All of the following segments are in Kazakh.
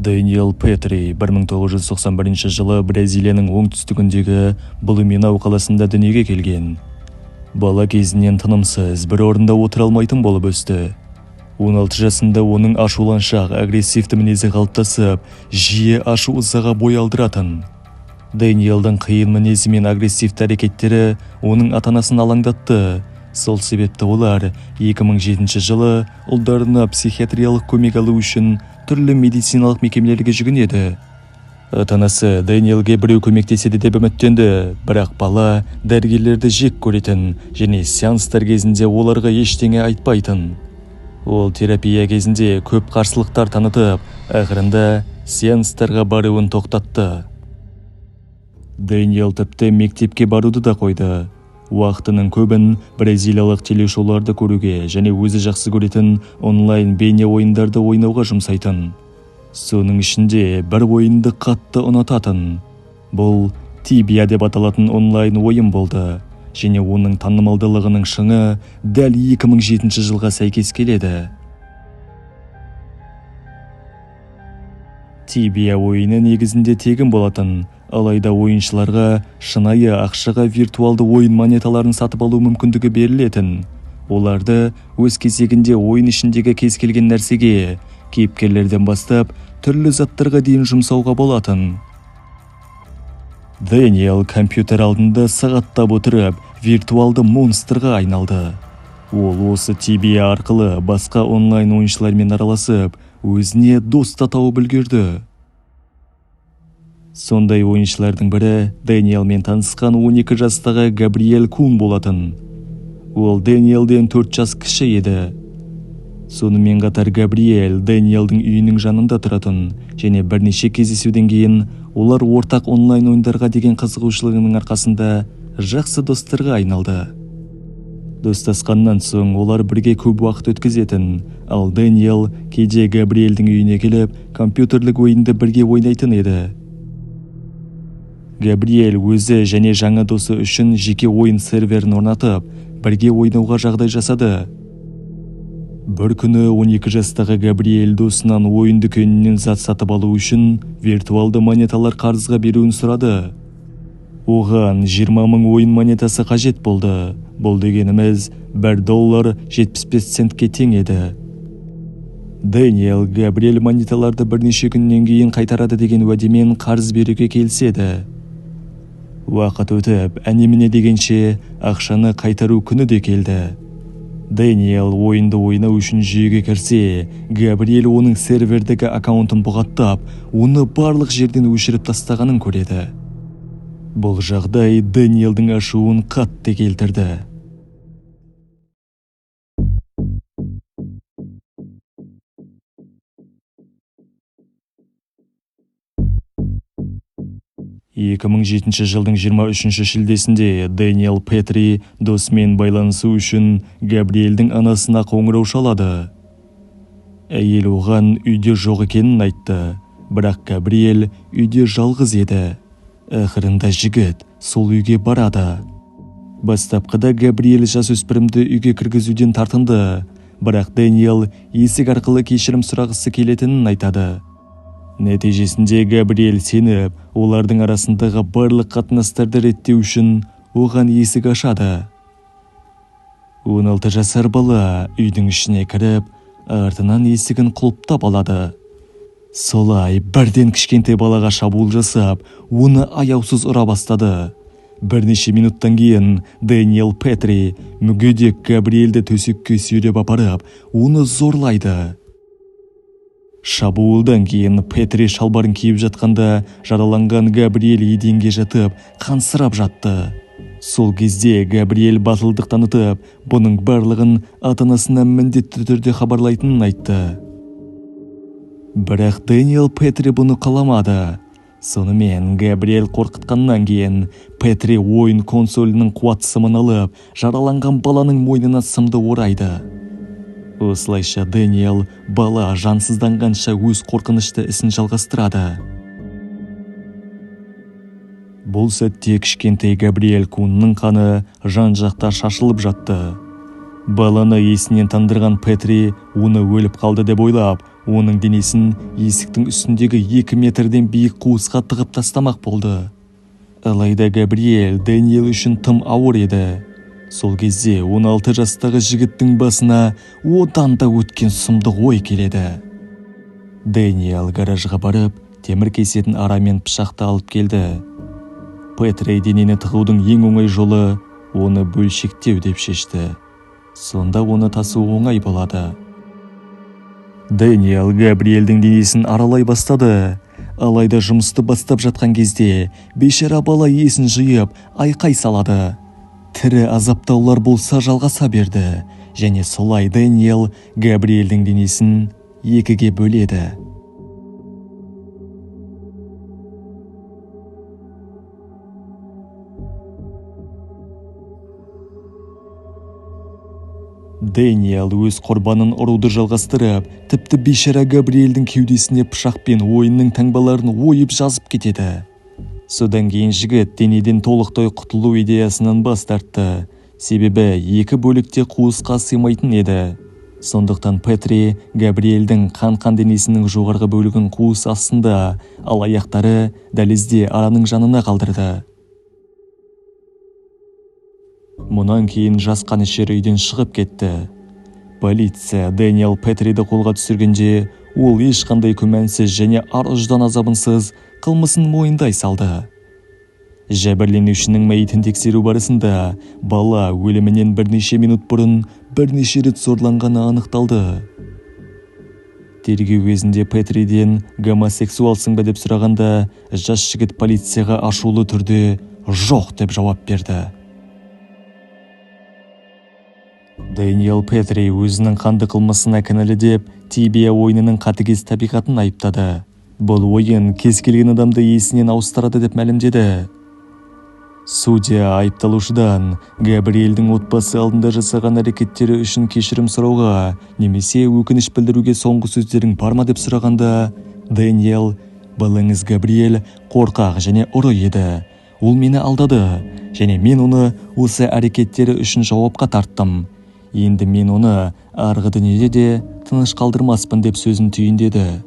Дэниел Петри 1991 жылы Бразилияның оңтүстігіндегі Блуменау қаласында дүниеге келген. Бала кезінен тынымсыз бір орында отыра алмайтын болып өсті. 16 жасында оның ашуланшақ, агрессивті мінезі қалыптасып, жиі ашу ызаға бой алдыратын. Дэниелдің қиын мінезі мен агрессивті әрекеттері оның ата-анасын алаңдатты. Сол себепті олар 2007 жылы ұлдарына психиатриялық көмек алу үшін түрлі медициналық мекемелерге жүгінеді. Ата-анасы Дэниелге біреу көмектеседі деп үміттенді, бірақ бала дәрігерлерді жек көретін және сеанстар кезінде оларға ештеңе айтпайтын. Ол терапия кезінде көп қарсылықтар танытып, ақырында сеанстарға баруын тоқтатты. Дэниел тіпті мектепке баруды да қойды. Уақытының көбін бразилиялық телешоуларды көруге және өзі жақсы көретін онлайн бейне ойындарды ойнауға жұмсайтын. Соның ішінде бір ойынды қатты ұнататын. Бұл Tibia деп аталатын онлайн ойын болды, және оның танымалдылығының шыңы дәл 2007 жылға сәйкес келеді. Tibia ойыны негізінде тегін болатын, алайда ойыншыларға шынайы ақшаға виртуалды ойын монеталарын сатып алу мүмкіндігі берілетін. Оларды өз кезегінде ойын ішіндегі кез келген нәрсеге, кейіпкерлерден бастап, түрлі заттарға дейін жұмсауға болатын. Дэниел компьютер алдында сағаттап отырып, виртуалды монстрға айналды. Ол осы Tibia арқылы басқа онлайн ойыншылармен араласып, өзіне дос тауып үлгерді. Сондай ойыншылардың бірі Дэниелмен танысқан 12 жастағы Габриэль Кун болатын. Ол Дэниелден 4 жас кіші еді. Сонымен қатар Габриэль Дэниелдің үйінің жанында тұратын, және бірнеше кездесуден кейін олар ортақ онлайн ойындарға деген қызығушылығының арқасында жақсы достарға айналды. Достасқаннан соң олар бірге көп уақыт өткізетін, ал Дэниел кейде Габриэльдің үйіне келіп, компьютерлік ойынды бірге ойнайтын еді. Габриэль өзі және жаңа досы үшін жеке ойын серверін орнатып, бірге ойнауға жағдай жасады. Бір күні 12 жастағы Габриэль досынан ойын дүкенінен зат сатып алу үшін виртуалды монеталар қарызға беруін сұрады. Оған 20 000 ойын монетасы қажет болды. Бұл дегеніміз $1.75 тең еді. Дэниел Габриэль монеталарды бірнеше күннен кейін қайтарады деген уәдемен қарыз беруге келіседі. Уақыт өтіп, әне-міне дегенше ақшаны қайтару күні де келді. Дэниел ойынды ойнау үшін жүйеге кірсе, Габриэль оның сервердегі аккаунтын бұғаттап, оны барлық жерден өшіріп тастағанын көреді. Бұл жағдай Дэниелдің ашуын қатты келтірді. жылдың 23 шілдесінде Дэниел Петри досымен байланысу үшін Габриэльдің анасына қоңырау шалады. Әйел оған үйде жоқ екенін айтты, бірақ Габриэль үйде жалғыз еді. Ақырында жігіт сол үйге барады. Бастапқыда Габриэль жасөспірімді үйге кіргізуден тартынды, бірақ Дэниел есік арқылы кешірім сұрағысы келетінін айтады. Нәтижесінде Габриэль сеніп, олардың арасындағы барлық қатынастарды реттеу үшін оған есік ашады. 16 жасар бала үйдің ішіне кіріп, артынан есігін құлыптап алады. Солай бірден кішкентай балаға шабуыл жасап, оны аяусыз ұра бастады. Бірнеше минуттан кейін Дэниел Петри мүгедек Габриэльді төсекке сүйреп апарып, оны зорлайды. Шабуылдан кейін Петри шалбарын киіп жатқанда жараланған Габриэль еденге жатып, қансырап жатты. Сол кезде Габриэль батылдық танытып, бұның барлығын ата-анасына міндетті түрде хабарлайтынын айтты. Бірақ Дэниел Петри бұны қаламады. Сонымен Габриэль қорқытқаннан кейін Петри ойын консолінің қуат сымын алып, жараланған баланың мойнына сымды орайды. Осылайша Дэниел бала жансызданғанша өз қорқынышты ісін жалғастырады. Бұл сәтте кішкентай Габриэль Кунның қаны жан-жақта шашылып жатты. Баланы есінен тандырған Петри оны өліп қалды деп ойлап, оның денесін есіктің үстіндегі 2 метрден биік қуысқа тығып тастамақ болды. Алайда Габриэль Дэниел үшін тым ауыр еді. Сол кезде 16 жастағы жігіттің басына одан да өткен сұмдық ой келеді. Дэниел гаражға барып, темір кесетін арамен пышақты алып келді. Петри денені тығудың ең оңай жолы оны бөлшектеу деп шешті. Сонда оны тасу оңай болады. Дэниел Габриэльдің денесін аралай бастады. Алайда жұмысты бастап жатқан кезде бейшара бала есін жиып айқай салады. Тірі азаптаулар болса жалғаса берді, және солай Дэниел Габриэльдің денесін 2-ге бөледі. Дэниел өз құрбанын ұруды жалғастырып, тіпті бейшара Габриэльдің кеудесіне пышақпен ойынның таңбаларын ойып жазып кетеді. Содан кейін жігіт денеден толықтай құтылу идеясынан бас тартты, себебі 2 бөлікте қуысқа сыймайтын еді. Сондықтан Петри Габриэльдің қан денесінің жоғарғы бөлігін қуыс астында, ал аяқтары дәлізде араның жанына қалдырды. Мұнан кейін жас қанішер үйден шығып кетті. Полиция Дэниел Петриді қолға түсіргенде, ол ешқандай күмәнсіз және ар-ұждан азабынсыз қылмысын мойындай салды. Жәбірленушінің мәйітін тексеру барысында бала өлімінен бірнеше минут бұрын бірнеше рет зорланғаны анықталды. Тергеу кезінде Петриден гомосексуалсың ба деп сұрағанда, жас жігіт полицияға ашулы түрде жоқ деп жауап берді. Дэниел Петри өзінің қанды қылмысына кінәлі деп, Тибия ойынының қатыгез табиғатын айыптады. Бұл ойын кез келген адамды есінен ауыстырады деп мәлімдеді. Судья айыпталушыдан Габриэльдің отбасы алдында жасаған әрекеттері үшін кешірім сұрауға, немесе өкініш білдіруге соңғы сөздерің бар ма деп сұрағанда, Дэниел: «Балаңыз Габриэль қорқақ және ұры еді. Ол мені алдады, және мен оны осы әрекеттері үшін жауапқа тарттым. Енді мен оны арғы дүниеде де тыныш қалдырмаспын» деп сөзін түйіндеді.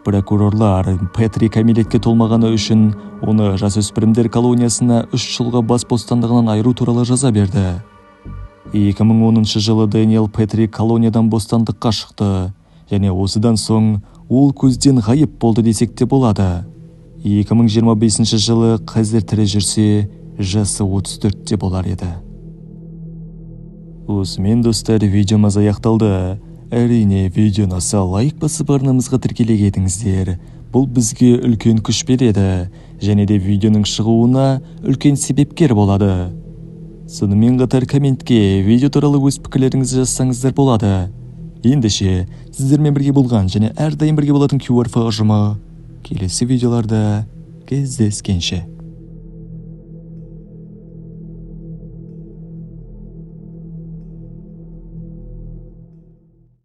Прокурорлар Петри кәмелетке толмағаны үшін оны жасөспірімдер колониясына 3 жылға бас бостандығынан айыру туралы жаза берді. 2010 жылы Дэниел Петри колониядан бостандыққа шықты, және осыдан соң ол көзден ғайып болды десек те болады. 2025 жылы қазір тірі жүрсе, жасы 34-те болар еді. Осымен достар, видеомыз аяқталды. Әрине, видеоны аса лайк басып арнамызға тіркеле кетіңіздер. Бұл бізге үлкен күш береді, және де видеоның шығуына үлкен себепкер болады. Сонымен қатар комментке видео туралы өз пікірлеріңізді жазсаңыздар болады. Ендеше, сіздермен бірге болған және әрдайым бірге болатын QRF ұжымы келесі видеоларда кездескенше.